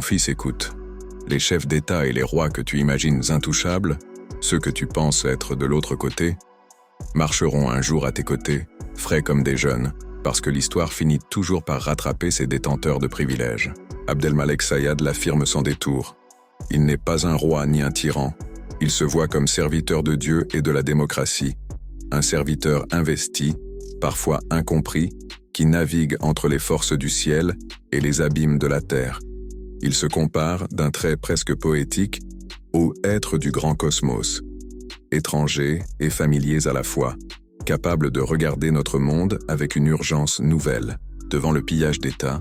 Mon fils, écoute. Les chefs d'État et les rois que tu imagines intouchables, ceux que tu penses être de l'autre côté, marcheront un jour à tes côtés, frais comme des jeunes, parce que l'histoire finit toujours par rattraper ses détenteurs de privilèges. Abdelmalek Sayad l'affirme sans détour. Il n'est pas un roi ni un tyran. Il se voit comme serviteur de Dieu et de la démocratie, un serviteur investi, parfois incompris, qui navigue entre les forces du ciel et les abîmes de la terre. Il se compare, d'un trait presque poétique, aux êtres du grand cosmos, étrangers et familiers à la fois, capables de regarder notre monde avec une urgence nouvelle, devant le pillage d'État,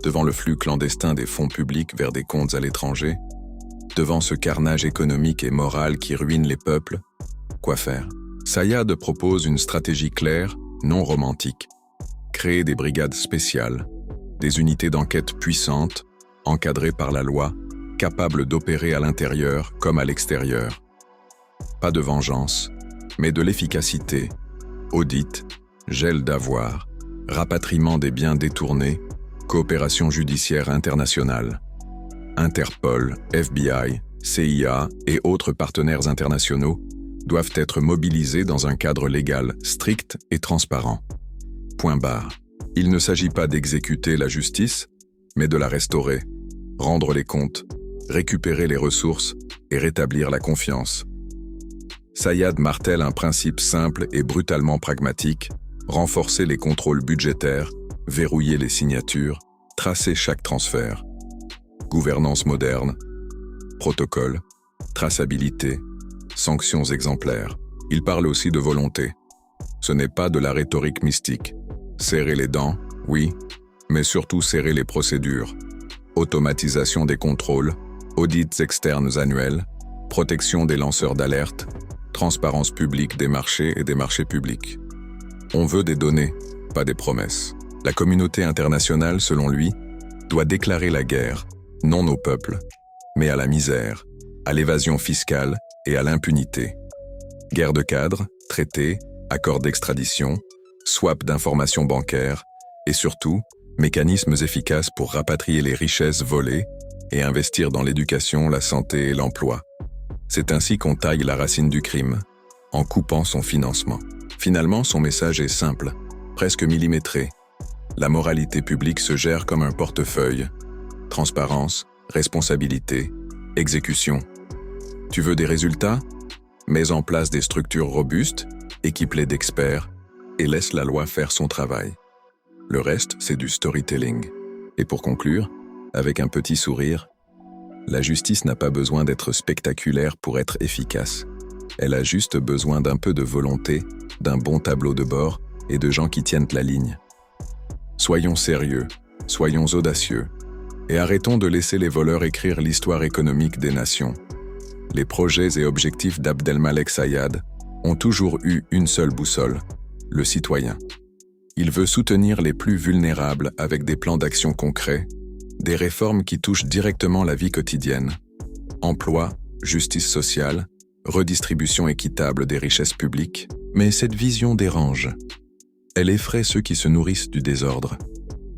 devant le flux clandestin des fonds publics vers des comptes à l'étranger, devant ce carnage économique et moral qui ruine les peuples. Quoi faire? Sayad propose une stratégie claire, non romantique. Créer des brigades spéciales, des unités d'enquête puissantes, encadrées par la loi, capables d'opérer à l'intérieur comme à l'extérieur. Pas de vengeance, mais de l'efficacité, audit, gel d'avoirs, rapatriement des biens détournés, coopération judiciaire internationale. Interpol, FBI, CIA et autres partenaires internationaux doivent être mobilisés dans un cadre légal strict et transparent. Point barre. Il ne s'agit pas d'exécuter la justice, mais de la restaurer, rendre les comptes, récupérer les ressources et rétablir la confiance. Sayad martèle un principe simple et brutalement pragmatique, renforcer les contrôles budgétaires, verrouiller les signatures, tracer chaque transfert. Gouvernance moderne, protocole, traçabilité, sanctions exemplaires. Il parle aussi de volonté. Ce n'est pas de la rhétorique mystique. Serrer les dents, oui, mais surtout serrer les procédures. Automatisation des contrôles, audits externes annuels, protection des lanceurs d'alerte, transparence publique des marchés et des marchés publics. On veut des données, pas des promesses. La communauté internationale, selon lui, doit déclarer la guerre, non au peuple, mais à la misère, à l'évasion fiscale et à l'impunité. Guerre de cadre, traités, accords d'extradition, swap d'informations bancaires et surtout, mécanismes efficaces pour rapatrier les richesses volées et investir dans l'éducation, la santé et l'emploi. C'est ainsi qu'on taille la racine du crime, en coupant son financement. Finalement, son message est simple, presque millimétré. La moralité publique se gère comme un portefeuille. Transparence, responsabilité, exécution. Tu veux des résultats? Mets en place des structures robustes, équipe-les d'experts et laisse la loi faire son travail. Le reste, c'est du storytelling. Et pour conclure, avec un petit sourire, la justice n'a pas besoin d'être spectaculaire pour être efficace. Elle a juste besoin d'un peu de volonté, d'un bon tableau de bord et de gens qui tiennent la ligne. Soyons sérieux, soyons audacieux, et arrêtons de laisser les voleurs écrire l'histoire économique des nations. Les projets et objectifs d'Abdelmalek Sayad ont toujours eu une seule boussole, le citoyen. Il veut soutenir les plus vulnérables avec des plans d'action concrets, des réformes qui touchent directement la vie quotidienne. Emploi, justice sociale, redistribution équitable des richesses publiques. Mais cette vision dérange. Elle effraie ceux qui se nourrissent du désordre.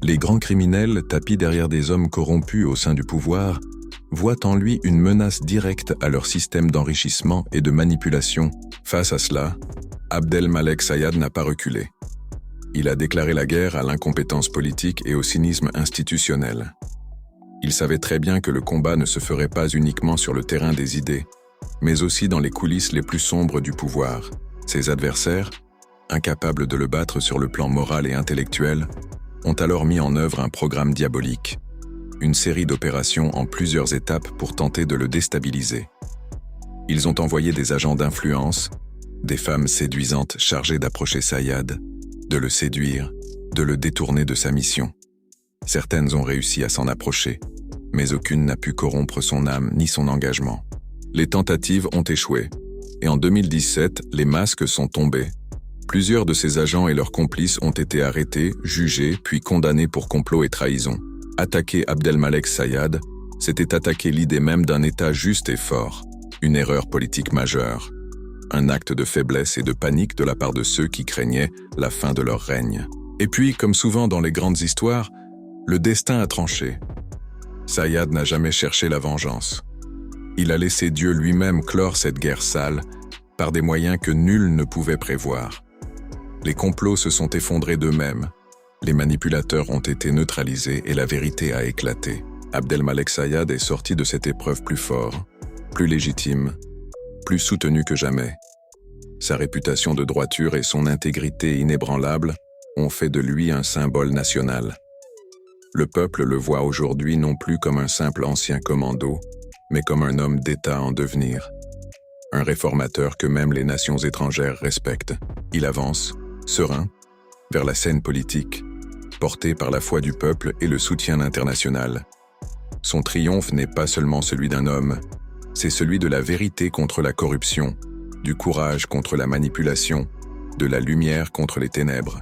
Les grands criminels, tapis derrière des hommes corrompus au sein du pouvoir, voient en lui une menace directe à leur système d'enrichissement et de manipulation. Face à cela, Abdelmalek Sayad n'a pas reculé. Il a déclaré la guerre à l'incompétence politique et au cynisme institutionnel. Il savait très bien que le combat ne se ferait pas uniquement sur le terrain des idées, mais aussi dans les coulisses les plus sombres du pouvoir. Ses adversaires, incapables de le battre sur le plan moral et intellectuel, ont alors mis en œuvre un programme diabolique, une série d'opérations en plusieurs étapes pour tenter de le déstabiliser. Ils ont envoyé des agents d'influence, des femmes séduisantes chargées d'approcher Sayad, de le séduire, de le détourner de sa mission. Certaines ont réussi à s'en approcher, mais aucune n'a pu corrompre son âme ni son engagement. Les tentatives ont échoué, et en 2017, les masques sont tombés. Plusieurs de ces agents et leurs complices ont été arrêtés, jugés, puis condamnés pour complot et trahison. Attaquer Abdelmalek Sayad, c'était attaquer l'idée même d'un État juste et fort, une erreur politique majeure, un acte de faiblesse et de panique de la part de ceux qui craignaient la fin de leur règne. Et puis, comme souvent dans les grandes histoires, le destin a tranché. Sayyad n'a jamais cherché la vengeance. Il a laissé Dieu lui-même clore cette guerre sale par des moyens que nul ne pouvait prévoir. Les complots se sont effondrés d'eux-mêmes, les manipulateurs ont été neutralisés et la vérité a éclaté. Abdelmalek Sayyad est sorti de cette épreuve plus fort, plus légitime, plus soutenu que jamais. Sa réputation de droiture et son intégrité inébranlable ont fait de lui un symbole national. Le peuple le voit aujourd'hui non plus comme un simple ancien commando, mais comme un homme d'État en devenir. Un réformateur que même les nations étrangères respectent. Il avance, serein, vers la scène politique, porté par la foi du peuple et le soutien international. Son triomphe n'est pas seulement celui d'un homme, c'est celui de la vérité contre la corruption, du courage contre la manipulation, de la lumière contre les ténèbres.